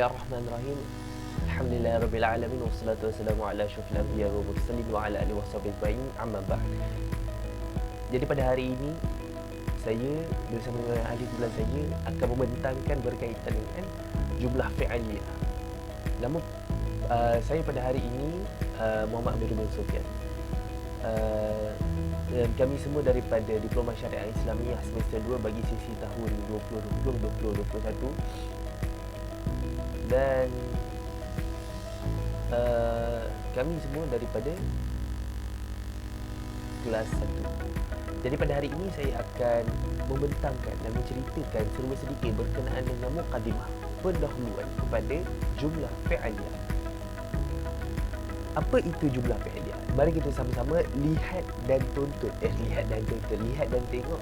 Bismillahirrahmanirrahim. Alhamdulillahirabbil wassalatu wassalamu ala asyrofil anbiya'i wal mursalin wa ala alihi washabihi ajma'in. Amma ba'd. Jadi pada hari ini saya bersama dengan ahli tujuan saya akan membentangkan berkaitan dengan jumlah fi'aliyah. Nama saya pada hari ini Muhammad Amirul bin Sufyan. Dan kami semua daripada Diploma Syariah Islamiah semester 2 bagi sesi tahun 2020-2021. Dan kami semua daripada kelas 1. Jadi pada hari ini saya akan membentangkan dan menceritakan serba sedikit berkenaan dengan mukadimah, pendahuluan kepada jumlah fi'aliyah. Apa itu jumlah fi'aliyah? Mari kita sama-sama lihat dan tengok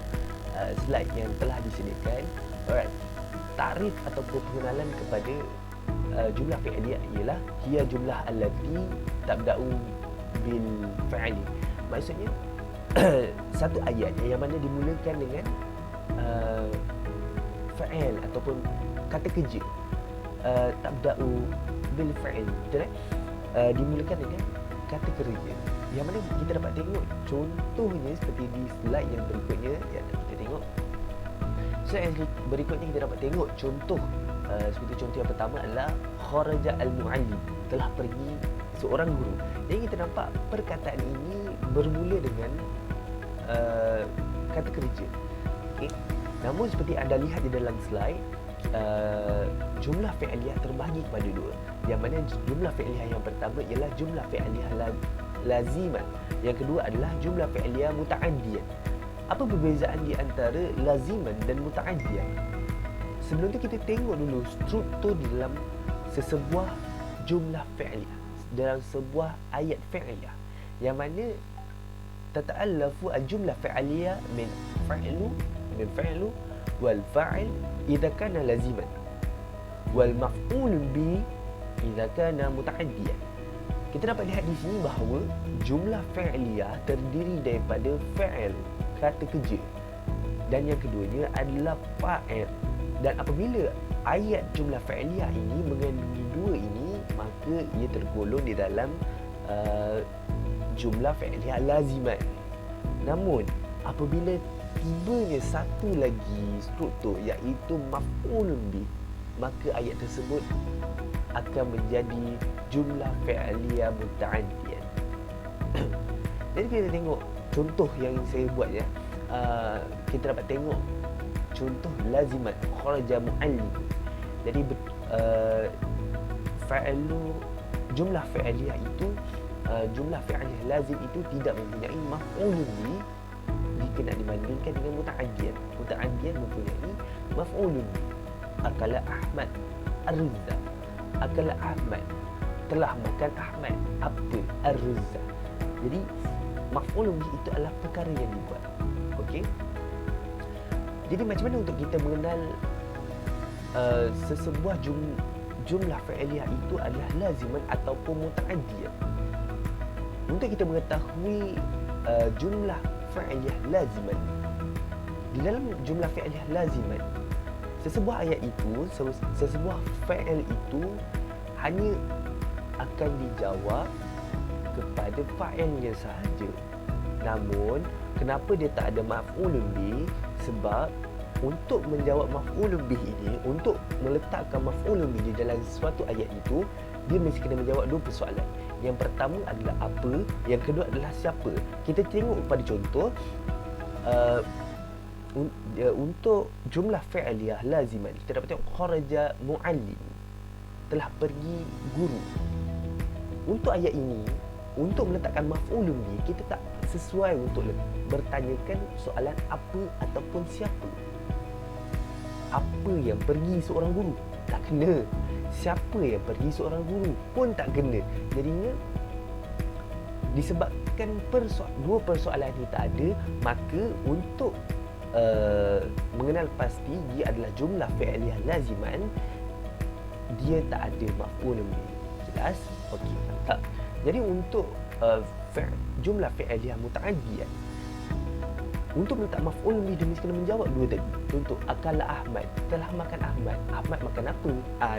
slide yang telah disediakan. Alright. Takrif ataupun pengenalan kepada jumlah fi'aliyah ialah hiya jumlah allati tabda'u bil fi'li. Maksudnya satu ayat yang mana dimulakan dengan fa'il ataupun kata kerja, tabda'u bil fi'l, betul dimulakan dengan kata kerja, yang mana kita dapat tengok contohnya seperti di slide yang berikutnya. Ya, kita tengok slide yang berikutnya, kita dapat tengok contoh seperti contoh yang pertama adalah kharaja al-mu'allim, telah pergi seorang guru. Jadi kita nampak perkataan ini bermula dengan kata kerja. Okay. Namun seperti anda lihat di dalam slide, jumlah fi'aliyah terbahagi kepada dua. Yang mana jumlah fi'aliyah yang pertama ialah jumlah fi'aliyah laziman. Yang kedua adalah jumlah fi'aliyah muta'addiyan. Apa perbezaan di antara laziman dan muta'addiyan? Sebelum tu kita tengok dulu struktur di dalam sesebuah jumlah fi'liyah, dalam sebuah ayat fi'liyah, yang mana tata'allafu al-jumlah fi'liyah min fa'lu wal fa'il idza kana laziman wal maf'ul bi idza kana muta'addiyan. Kita dapat lihat di sini bahawa jumlah fi'liyah terdiri daripada fa'il, kata kerja, dan yang keduanya adalah fa'il. Dan apabila ayat jumlah fi'liyah ini mengandungi dua ini, maka ia tergolong di dalam jumlah fi'liyah laziman. Namun apabila tibanya satu lagi struktur, iaitu maf'ulun bih, maka ayat tersebut akan menjadi jumlah fi'liyah muta'addiyan. Jadi kita tengok contoh yang saya buat ya. Kita dapat tengok contoh lazimat, kharaja mu'allim. Jadi jumlah fi'liyah itu, jumlah fi'liyah lazim itu tidak mempunyai maf'ulun bi jika nak dibandingkan dengan muta'addiyan. Muta'addiyan mempunyai maf'ulun bi. Akala Ahmad ar-ruzza. Akala Ahmad, telah makan Ahmad apa? Ar-ruzza. Jadi maf'ulun bi itu adalah perkara yang dibuat. Okey. Jadi macam mana untuk kita mengenal sesebuah jumlah fi'liyah itu adalah laziman ataupun muta'addiyan? Untuk kita mengetahui jumlah fi'liyah laziman, di dalam jumlah fi'liyah laziman, sesebuah ayat itu, sesebuah fi'il itu hanya akan dijawab kepada fa'ilnya sahaja. Namun kenapa dia tak ada maf'ulun bih? Sebab untuk menjawab maf'ulun bih ini, untuk meletakkan maf'ulun bih di dalam suatu ayat itu, dia mesti kena menjawab dua persoalan. Yang pertama adalah apa, yang kedua adalah siapa. Kita tengok pada contoh untuk jumlah fi'liyah laziman, kita dapat tengok kharaja mu'allim, telah pergi guru. Untuk ayat ini, untuk meletakkan maf'ulun bih, kita tak sesuai untuk bertanyakan soalan apa ataupun siapa. Apa yang pergi seorang guru? Tak kena. Siapa yang pergi seorang guru? Pun tak kena. Jadinya disebabkan dua persoalan ini tak ada, maka untuk mengenal pasti dia adalah jumlah fi'liyah laziman, dia tak ada maf'ulun bih. Jelas? Okey, mantap. Jadi untuk jumlah fi'liyah muta'addiyan, untuk meletak maf'ul bih, dia mesti kena menjawab dua tadi. Contoh, akala Ahmad, telah makan Ahmad. Ahmad makan apa?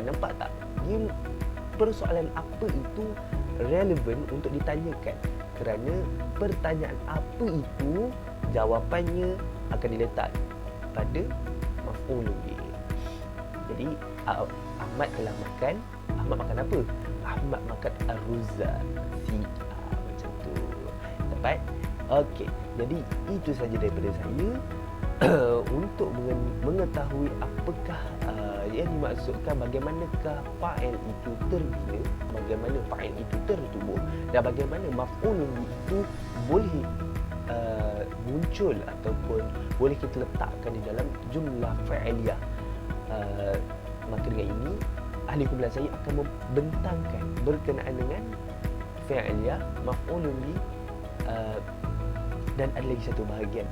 Nampak tak? persoalan apa itu relevan untuk ditanyakan, kerana pertanyaan apa itu jawapannya akan diletak pada maf'ulun bih. Jadi Ahmad telah makan. Ahmad makan apa? Ahmad makan ar-ruzza. Macam tu. Dapat? Okey. Jadi itu saja daripada saya untuk mengetahui apakah yang dimaksudkan, bagaimanakah fa'il itu terbina, bagaimana fa'il itu tertubuh, dan bagaimana maf'ulun itu boleh muncul ataupun boleh kita letakkan di dalam jumlah fa'iliyah. Maka dengan ini ahli kumpulan saya akan membentangkan berkenaan dengan fa'iliyah, maf'ulun bih, dan ada lagi satu bahagian.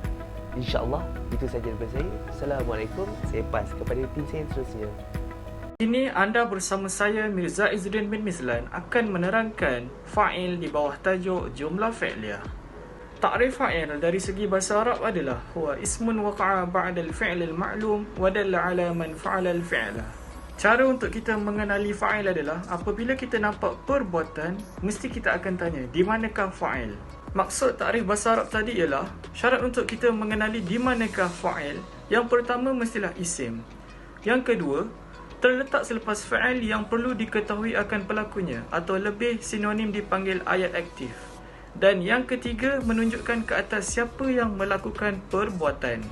InsyaAllah itu sahaja daripada saya. Assalamualaikum. Saya pas kepada tim saya yang seterusnya. Ini anda bersama saya Mirza Izzuddin bin Mizlan akan menerangkan fa'il di bawah tajuk jumlah fi'liyah. Takrif fa'il dari segi bahasa Arab adalah huwa ismun waqa'a ba'da al-fi'l al-ma'lum wa dalla 'ala man fa'ala al-fi'la. Cara untuk kita mengenali fa'il adalah apabila kita nampak perbuatan, mesti kita akan tanya di manakah fa'il. Maksud takrif bahasa Arab tadi ialah syarat untuk kita mengenali di manakah fa'il. Yang pertama mestilah isim. Yang kedua, terletak selepas fa'il yang perlu diketahui akan pelakunya, atau lebih sinonim dipanggil ayat aktif. Dan yang ketiga, menunjukkan ke atas siapa yang melakukan perbuatan.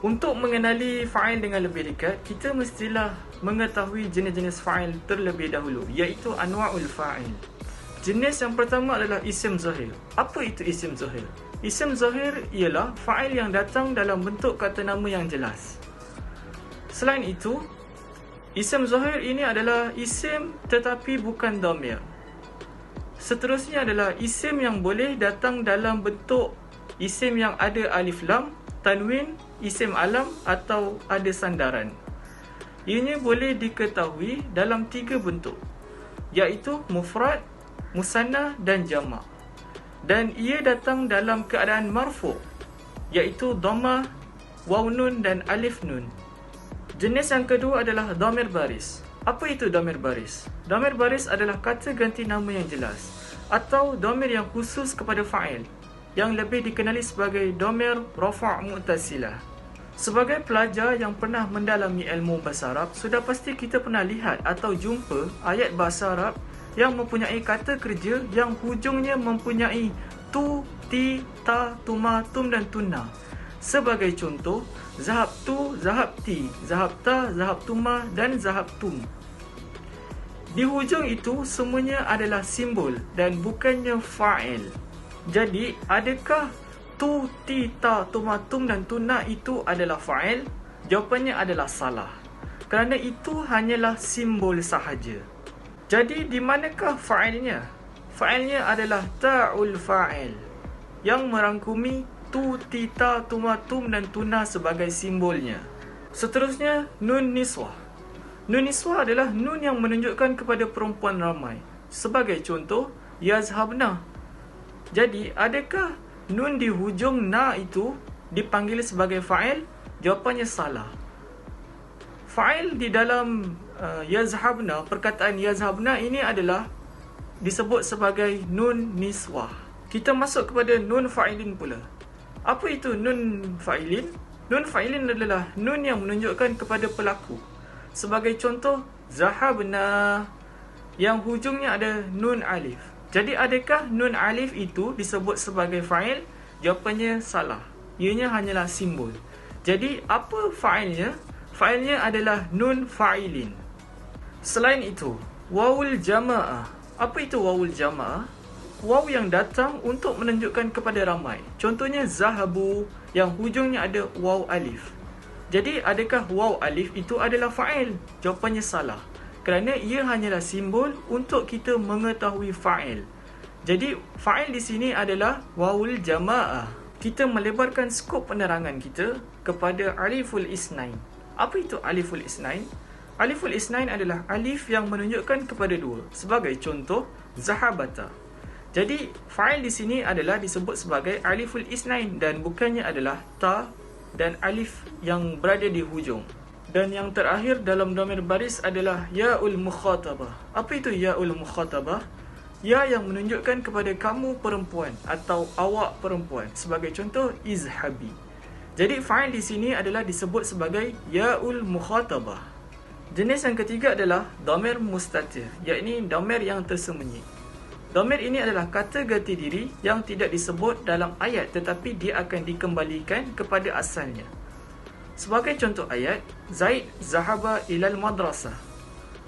Untuk mengenali fa'il dengan lebih dekat, kita mestilah mengetahui jenis-jenis fa'il terlebih dahulu, iaitu anwa'ul fa'il. Jenis yang pertama adalah isim zahir. Apa itu isim zahir? Isim zahir ialah fa'il yang datang dalam bentuk kata nama yang jelas. Selain itu, isim zahir ini adalah isim tetapi bukan dhamir. Seterusnya adalah isim yang boleh datang dalam bentuk isim yang ada alif lam, tanwin, isim alam atau ada sandaran. Ianya boleh diketahui dalam 3 bentuk, iaitu mufrad, musanna dan jamak. Dan ia datang dalam keadaan marfu', iaitu dhammah, waw nun dan alif nun. Jenis yang kedua adalah dhamir baris. Apa itu dhamir baris? Dhamir baris adalah kata ganti nama yang jelas, atau dhamir yang khusus kepada fa'il, yang lebih dikenali sebagai dhamir rafa' mu'tasilah. Sebagai pelajar yang pernah mendalami ilmu bahasa Arab, sudah pasti kita pernah lihat atau jumpa ayat bahasa Arab yang mempunyai kata kerja yang hujungnya mempunyai tu, ti, ta, tuma, tum dan tunna. Sebagai contoh, zahab tu, zahab ti, zahab ta, zahab tuma dan zahab tum. Di hujung itu semuanya adalah simbol dan bukannya fa'il. Jadi, adakah tu, ti, ta, tuma, tum dan tunna itu adalah fa'il? Jawapannya adalah salah, kerana itu hanyalah simbol sahaja. Jadi di manakah fa'ilnya? Fa'ilnya adalah ta'ul fa'il yang merangkumi tu, ti, ta, tuma, tum dan tuna sebagai simbolnya. Seterusnya, nun niswah. Nun niswah adalah nun yang menunjukkan kepada perempuan ramai. Sebagai contoh, yazhabna. Jadi, adakah nun di hujung na itu dipanggil sebagai fa'il? Jawapannya salah. Fa'il di dalam yazhabna, perkataan yazhabna ini adalah disebut sebagai nun niswah. Kita masuk kepada nun fa'ilin pula. Apa itu nun fa'ilin? Nun fa'ilin adalah nun yang menunjukkan kepada pelaku. Sebagai contoh, zahabna, yang hujungnya ada nun alif. Jadi adakah nun alif itu disebut sebagai fa'il? Jawapannya salah. Ianya hanyalah simbol. Jadi apa fa'ilnya? Fa'ilnya adalah nun fa'ilin. Selain itu, wawul jama'ah. Apa itu wawul jama'ah? Waw yang datang untuk menunjukkan kepada ramai. Contohnya zahabu, yang hujungnya ada waw alif. Jadi adakah waw alif itu adalah fa'il? Jawapannya salah, kerana ia hanyalah simbol untuk kita mengetahui fa'il. Jadi fa'il di sini adalah wawul jama'ah. Kita melebarkan skop penerangan kita kepada aliful isnain. Apa itu aliful isnain? Aliful isnain adalah alif yang menunjukkan kepada 2. Sebagai contoh, zahabata. Jadi fa'il di sini adalah disebut sebagai aliful isnain dan bukannya adalah ta dan alif yang berada di hujung. Dan yang terakhir dalam dhamir baris adalah ya'ul mukhatabah. Apa itu ya'ul mukhatabah? Ya yang menunjukkan kepada kamu perempuan atau awak perempuan. Sebagai contoh, izhabi. Jadi fa'il di sini adalah disebut sebagai ya'ul mukhatabah. Jenis yang ketiga adalah dhamir mustatir, yakni dhamir yang tersembunyi. Dhamir ini adalah kata ganti diri yang tidak disebut dalam ayat tetapi dia akan dikembalikan kepada asalnya. Sebagai contoh ayat, Zaid zahaba ilal madrasah.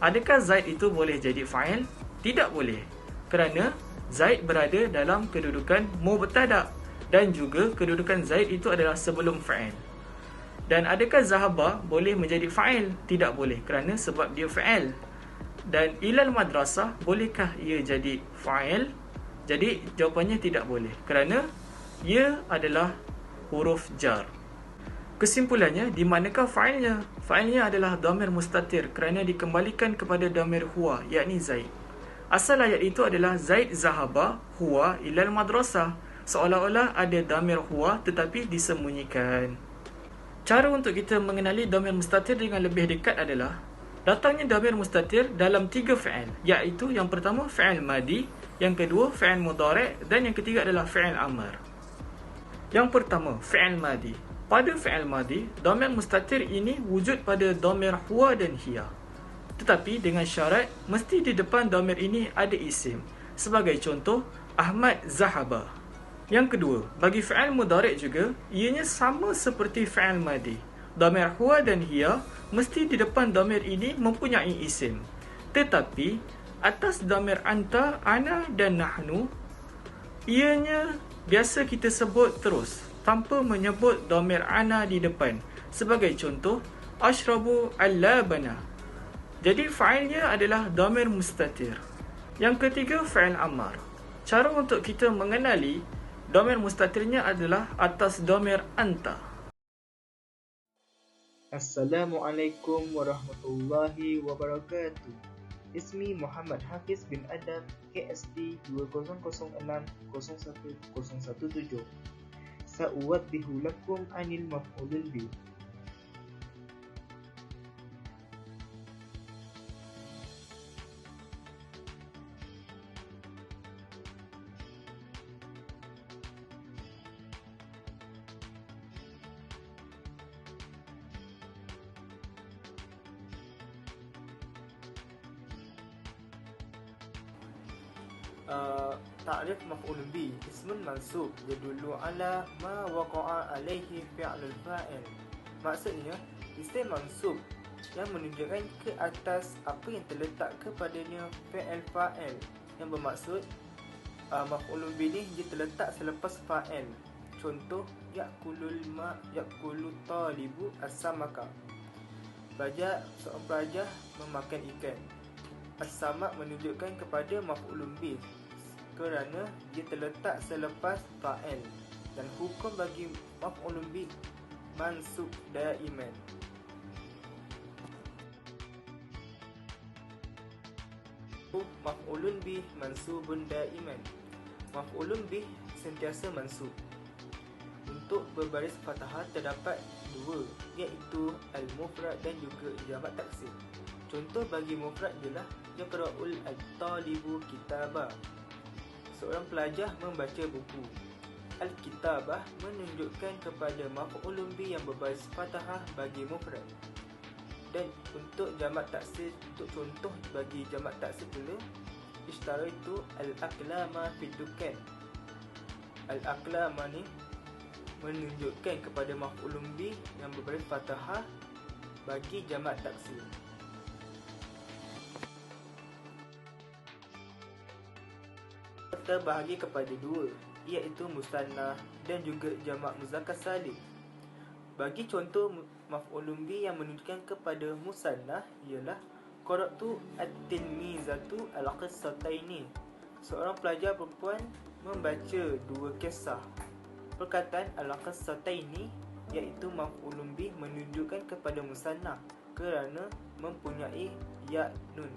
Adakah Zaid itu boleh jadi fa'il? Tidak boleh. Kerana Zaid berada dalam kedudukan mubtada' dan juga kedudukan Zaid itu adalah sebelum fa'il. Dan adakah zahaba boleh menjadi fa'il? Tidak boleh kerana sebab dia fa'il. Dan ilal madrasah, bolehkah ia jadi fa'il? Jadi jawapannya tidak boleh kerana ia adalah huruf jar. Kesimpulannya, di manakah fa'ilnya? Fa'ilnya adalah dhamir mustatir kerana dikembalikan kepada dhamir huwa, yakni Zaid. Asal ayat itu adalah Zaid zahaba huwa ilal madrasah. Seolah-olah ada dhamir huwa tetapi disembunyikan. Cara untuk kita mengenali dhamir mustatir dengan lebih dekat adalah datangnya dhamir mustatir dalam 3 fi'il, iaitu yang pertama fi'il madi, yang kedua fi'il mudhari' dan yang ketiga adalah fi'il amr. Yang pertama, fi'il madi. Pada fi'il madi, dhamir mustatir ini wujud pada dhamir huwa dan hiya. Tetapi dengan syarat, mesti di depan dhamir ini ada isim. Sebagai contoh, Ahmad zahaba. Yang kedua, bagi fi'il mudhari' juga, ianya sama seperti fi'il madi. Dhamir huwa dan hiya mesti di depan dhamir ini mempunyai isim. Tetapi atas dhamir anta, ana dan nahnu, ianya biasa kita sebut terus tanpa menyebut dhamir ana di depan. Sebagai contoh, ashrabu al-labana. Jadi fa'ilnya adalah dhamir mustatir. Yang ketiga, fi'il amar. Cara untuk kita mengenali dhamir mustatirnya adalah atas dhamir anta. Assalamualaikum warahmatullahi wabarakatuh. Ismi Muhammad Hafiz bin Adam, KST 2006010117. Sa'uwaddihu lakum anil maf'ulul bih. Ta'rif maf'ul bi ismun mansub yadullu ala ma waqa'a alaihi fi'lul fa'il. Maksudnya, isim mansub yang menunjukkan ke atas apa yang terletak kepadanya fi'il fa'il, yang bermaksud maf'ul bi ni dia terletak selepas fa'il. Contoh, ya'kulu talibu as-samaka. Seorang pelajar memakan ikan. As-samak menunjukkan kepada maf'ul bi kerana dia terletak selepas fa'il, dan hukum bagi maf'ul bi mansub daiman. Maf'ulun bih mansubun daiman. Maf'ulun bih sentiasa mansub. Untuk berbaris fathah terdapat dua, iaitu al-mufrad dan juga jamak taksir. Contoh bagi mufrad ialah yaqra'ul at-talibu kitaba. Seorang pelajar membaca buku. Al-kitabah menunjukkan kepada maf'ulun bi yang berbaris fathah bagi mufrad. Dan untuk jamak taksir, untuk contoh bagi jamak taksir pula, ishtaraitu al-aqlama fid dukan. Al-aqlama ni menunjukkan kepada maf'ulun bi yang berbaris fathah bagi jamak taksir. Terbahagi kepada dua, iaitu musanna dan juga jamak muzakkar salim. Bagi contoh maf'ulun bi yang menunjukkan kepada musanna ialah qara'tu at-tilmizatu al-qissataini. Seorang pelajar perempuan membaca dua kisah. Perkataan al-qissataini iaitu maf'ulun bi menunjukkan kepada musanna kerana mempunyai ya nun.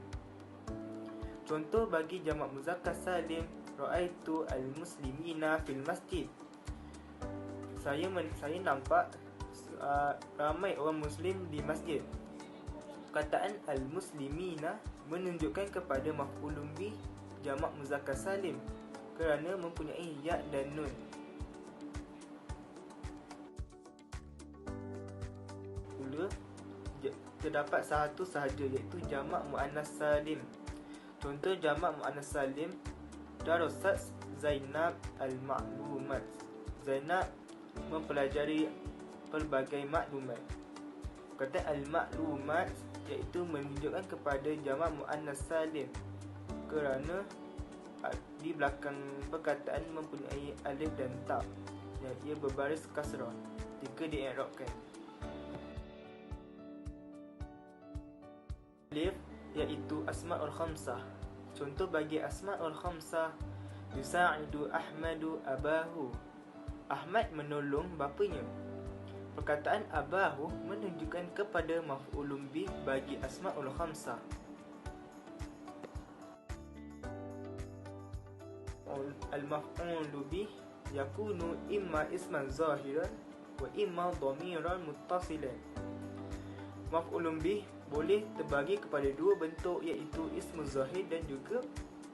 Contoh bagi jamak muzakkar salim, ra'aitu al-muslimina fil masjid. Saya nampak ramai orang Muslim di masjid. Perkataan al-muslimina menunjukkan kepada maf'ulun bih jamak muzakkar salim kerana mempunyai ya dan nun. Pula terdapat satu sahaja iaitu jamak muannas salim. Contoh jamak muannas salim, darasat Zainab al-ma'lumat. Zainab mempelajari pelbagai maklumat. Kata al-ma'lumat iaitu menunjukkan kepada jamak muannas salim kerana di belakang perkataan mempunyai alif dan ta yang ia berbaris kasrah jika dii'rabkan. Alif iaitu asma'ul khamsah. Contoh bagi asma'ul khamsah, yusa'idu Ahmadu abahu. Ahmad menolong bapanya. Perkataan abahu menunjukkan kepada maf'ulun bih bagi asma'ul khamsah. Al-maf'ulu bih yakunu imma isman zahiran wa imma dhamiran muttasilan. Maf'ulun bih boleh terbagi kepada dua bentuk iaitu ismu zahir dan juga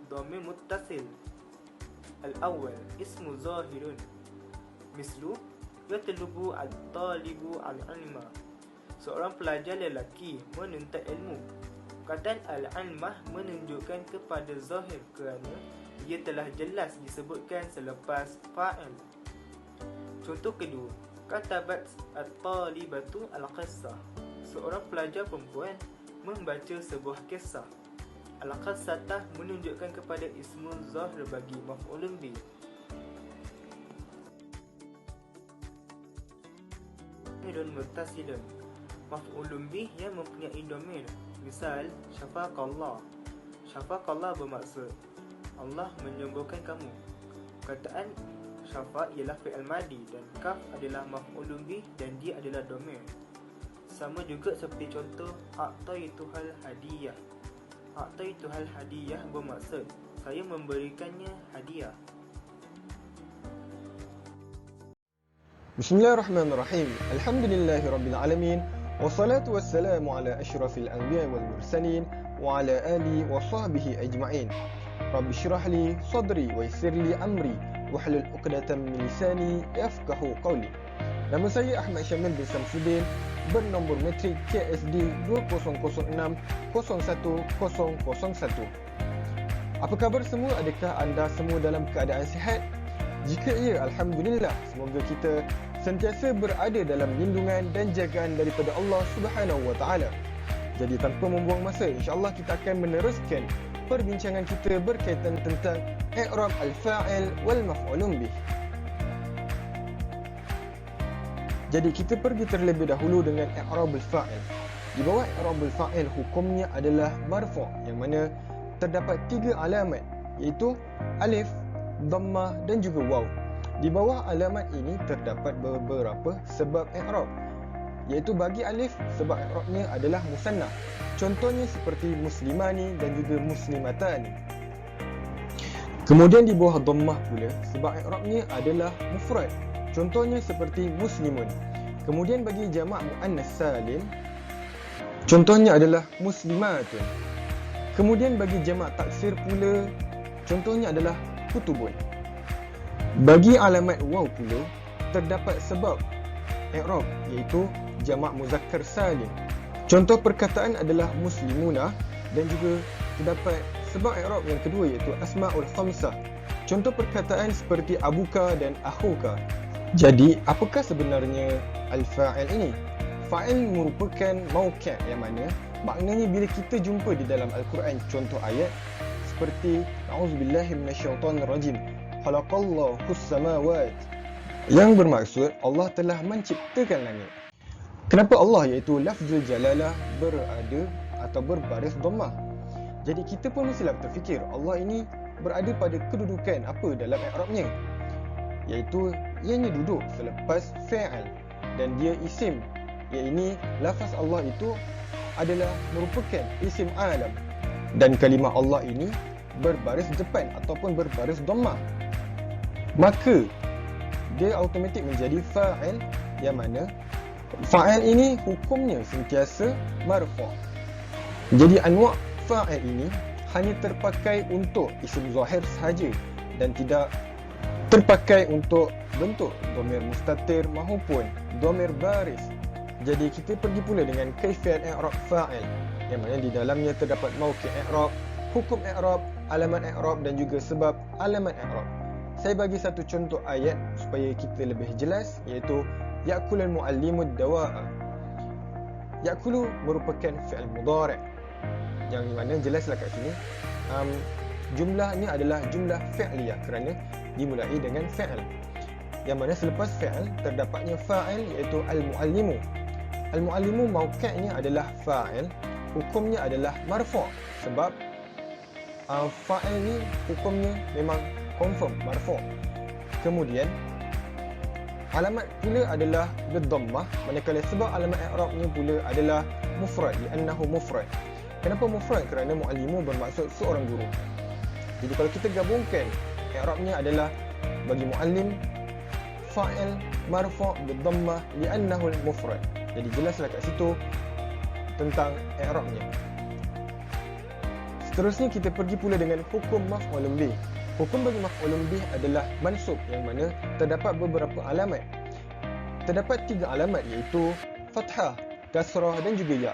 dhamir muttasil. Al-awwal ismu zahirun mislu yatlubu at-talibu al-ilma. Seorang pelajar lelaki menuntut ilmu. Perkataan al-ilmah menunjukkan kepada zahir kerana ia telah jelas disebutkan selepas fa'il. Contoh kedua, katabat at-talibatu al-qissah. Seorang pelajar perempuan membaca sebuah kisah. Al-qissatah menunjukkan kepada ismu zahir bagi maf'ulun bih. Dhamirun muttasilun, maf'ulun bih yang mempunyai dhamir. Misal, syafaqallah. Syafaqallah bermaksud Allah menyembuhkan kamu. Perkataan syafa' ialah fi'il madi dan kaf adalah maf'ulun bih dan dia adalah dhamir. Sama juga seperti contoh a'taituhal hadiyah. A'taituhal hadiyah bermaksud saya memberikannya hadiah. Bismillahirrahmanirrahim. Alhamdulillahirabbil alamin. Wassalatu wassalamu ala asyrafil anbiya'i wal mursalin wa ala alihi wa sahbihi ajma'in. Rabbi syrah li sadri wa yassir li amri wahlul 'uqdatam min lisani yafqahu qawli. Nama saya Ahmad Syamil bin Samsudin, bernombor metrik KSD 20600101. Apa khabar semua? Adakah anda semua dalam keadaan sihat? Jika ya, alhamdulillah. Semoga kita sentiasa berada dalam lindungan dan jagaan daripada Allah Subhanahu wa taala. Jadi tanpa membuang masa, insya-Allah kita akan meneruskan perbincangan kita berkaitan tentang i'rab al-fa'il wal maf'ulun bih. Jadi kita pergi terlebih dahulu dengan i'rab al-fa'il. Di bawah i'rab al-fa'il hukumnya adalah marfu', yang mana terdapat 3 alamat, iaitu alif, dhammah dan juga waw. Di bawah alamat ini terdapat beberapa sebab i'rab, iaitu bagi alif sebab i'rabnya adalah musannah. Contohnya seperti muslimani dan juga muslimatani. Kemudian di bawah dhammah pula sebab i'rabnya adalah mufrad. Contohnya seperti muslimun. Kemudian bagi jamak muannas salim, contohnya adalah muslimatun. Kemudian bagi jamak taksir pula, contohnya adalah kutubun. Bagi alamat waw pula terdapat sebab i'rab, iaitu jamak muzakkar salim. Contoh perkataan adalah muslimunah dan juga terdapat sebab i'rab yang kedua iaitu asma'ul khamsah. Contoh perkataan seperti abuka dan akhuka. Jadi, apakah sebenarnya al-fa'il ini? Fa'il merupakan mauqi' yang mana maknanya bila kita jumpa di dalam Al-Quran contoh ayat seperti a'udzubillahi minasyaitonirrajim, khalaqallahu samawat, yang bermaksud Allah telah menciptakan langit. Kenapa Allah iaitu lafzul jalalah berada atau berbaris dhammah? Jadi kita pun mestilah terfikir Allah ini berada pada kedudukan apa dalam i'rabnya, iaitu ianya duduk selepas fa'il dan dia isim, iaitu lafaz Allah itu adalah merupakan isim alam dan kalimah Allah ini berbaris depan ataupun berbaris dhammah. Maka dia automatik menjadi fa'il, yang mana Fa'il ini hukumnya sentiasa marfu'. Jadi anwa' fa'il ini hanya terpakai untuk isim zahir sahaja dan tidak terpakai untuk bentuk dhamir mustatir maupun dhamir baris. Jadi kita pergi pula dengan kaifiat i'rab fa'il yang mana di dalamnya terdapat mauqi' i'rab, hukum i'rab, alamat i'rab dan juga sebab alamat i'rab. Saya bagi satu contoh ayat supaya kita lebih jelas, iaitu ya'kulul mu'allimud dawa'a. Ya'kulu merupakan fi'il mudhari' yang mana jelaslah kat sini jumlah ni adalah jumlah fi'liyah kerana dimulai dengan fi'il. Yang mana selepas fi'il terdapatnya fa'il iaitu al-mu'allimu. Al-mu'allimu mauqi'nya adalah fa'il, hukumnya adalah marfu' sebab fa'il ni hukumnya memang confirm marfu'. Kemudian alamat pula adalah bidhammah, manakala sebab alamat i'rabnya pula adalah mufrad, li'annahu mufrad. Kenapa mufrad? Kerana mu'allimu bermaksud seorang guru. Jadi kalau kita gabungkan, i'rabnya adalah bagi mu'allim fa'il marfu' bidhammah li'annahu mufrad. Jadi jelaslah kat situ tentang i'rabnya. Seterusnya kita pergi pula dengan hukum maf'ulun bih. Hukum bagi maf'ulun bih adalah mansub yang mana terdapat beberapa alamat. Terdapat 3 alamat iaitu fathah, kasrah dan juga ya.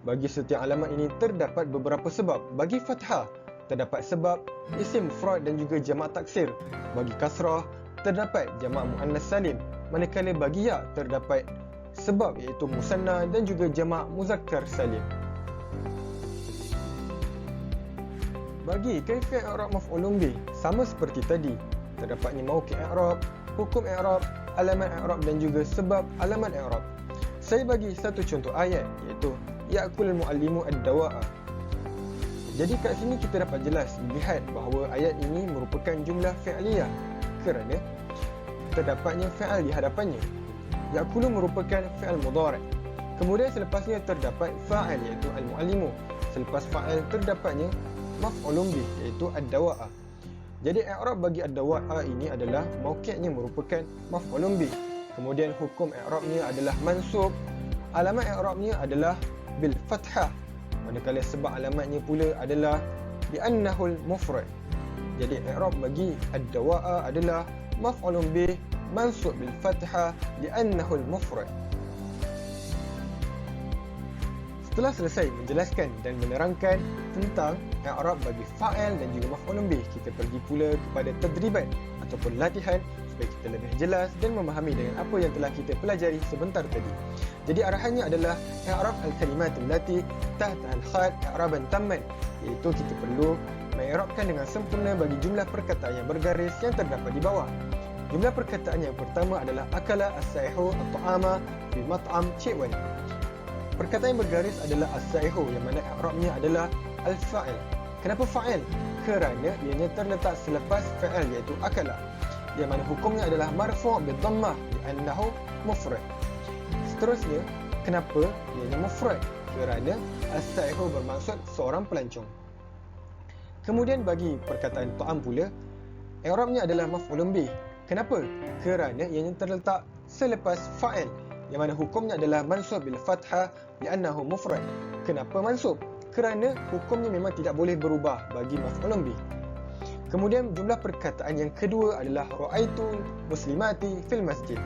Bagi setiap alamat ini terdapat beberapa sebab. Bagi fathah terdapat sebab isim mufrad dan juga jamak taksir. Bagi kasrah terdapat jamak muannas salim. Manakala bagi ya terdapat sebab iaitu musanna dan juga jamak muzakkar salim. Bagi kaifiat i'rab maf'ulun bih sama seperti tadi, terdapatnya mauqi' i'rab, hukum i'rab, alamat i'rab dan juga sebab alamat i'rab. Saya bagi satu contoh ayat iaitu ya'kulul mu'allimu ad-dawa'a. Jadi kat sini kita dapat jelas lihat bahawa ayat ini merupakan jumlah fi'liyah kerana terdapatnya fi'al di hadapannya. Ya'kulu merupakan fi'al mudhari'. Kemudian selepasnya terdapat fa'il iaitu al-mu'allimu. Selepas fa'il terdapatnya maf'ulun bih iaitu ad-dawa'a. Jadi i'rab bagi ad-dawa'a ini adalah mauqi'nya merupakan maf'ulun bih. Kemudian hukum i'rabnya adalah mansub. Alamat i'rabnya adalah bil fathah. Manakala sebab alamatnya pula adalah bi'annahul mufrad. Jadi i'rab bagi ad-dawa'a adalah maf'ulun bih mansub bil fathah li'annahul mufrad. Setelah selesai menjelaskan dan menerangkan tentang i'rab bagi fa'il dan juga maf'ulun bih, kita pergi pula kepada tadriban ataupun latihan supaya kita lebih jelas dan memahami dengan apa yang telah kita pelajari sebentar tadi. Jadi arahannya adalah i'rab al-kalimat allati tahta al-khat i'raban tamman, iaitu kita perlu mengi'rabkan dengan sempurna bagi jumlah perkataan yang bergaris yang terdapat di bawah. Jumlah perkataan yang pertama adalah akala as-saihu at-ta'ama fi mat'am Cik Wan. Perkataan yang bergaris adalah as-saihu yang mana i'rabnya adalah al-fa'il. Kenapa fa'il? Kerana ianya terletak selepas fa'il iaitu akala, yang mana hukumnya adalah marfu' bidhammah li'annahu mufrad. Seterusnya, kenapa ianya mufrad? Kerana as-saihu bermaksud seorang pelancong. Kemudian bagi perkataan ta'am pula, i'rabnya adalah maf'ulun bih. Kenapa? Kerana ianya terletak selepas fa'il, yang mana hukumnya adalah mansub bil fathah li'annahu mufrad. Kenapa mansub? Kerana hukumnya memang tidak boleh berubah bagi maf'ulun bih. Kemudian jumlah perkataan yang kedua adalah ra'aitu muslimati fil masjid.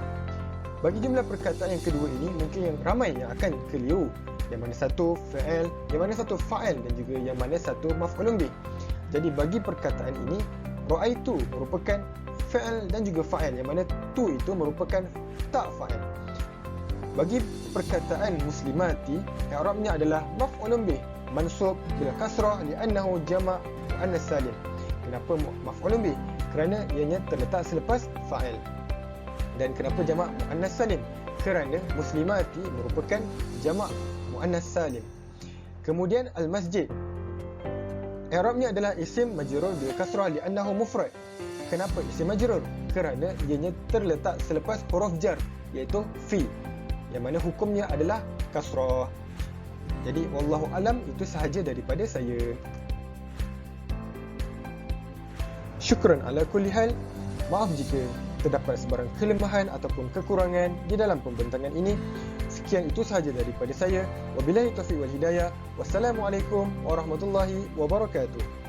Bagi jumlah perkataan yang kedua ini mungkin yang ramai yang akan keliru, yang mana satu fa'il, yang mana satu fa'il dan juga yang mana satu maf'ulun bih. Jadi bagi perkataan ini ra'aitu merupakan fa'il dan juga fa'il, yang mana tu itu merupakan tak fa'il. Bagi perkataan muslimati, i'rabnya adalah maf'ulun bih mansub bil kasrah li'annahu jama' muannas salim. Kenapa maf'ulun bih? Kerana ianya terletak selepas fa'il. Dan kenapa jama' muannas salim? Kerana muslimati merupakan jama' muannas salim. Kemudian al-masjid, i'rabnya adalah isim majrur bil kasrah li'annahu mufrad. Kenapa isim majrur? Kerana ianya terletak selepas huruf jar iaitu fi, yang mana hukumnya adalah kasrah. Jadi wallahu alam, itu sahaja daripada saya. Syukran ala kulli hal. Maaf jika terdapat sebarang kelemahan ataupun kekurangan di dalam pembentangan ini. Sekian itu sahaja daripada saya. Wabillahi taufiq wal hidayah. Wassalamualaikum warahmatullahi wabarakatuh.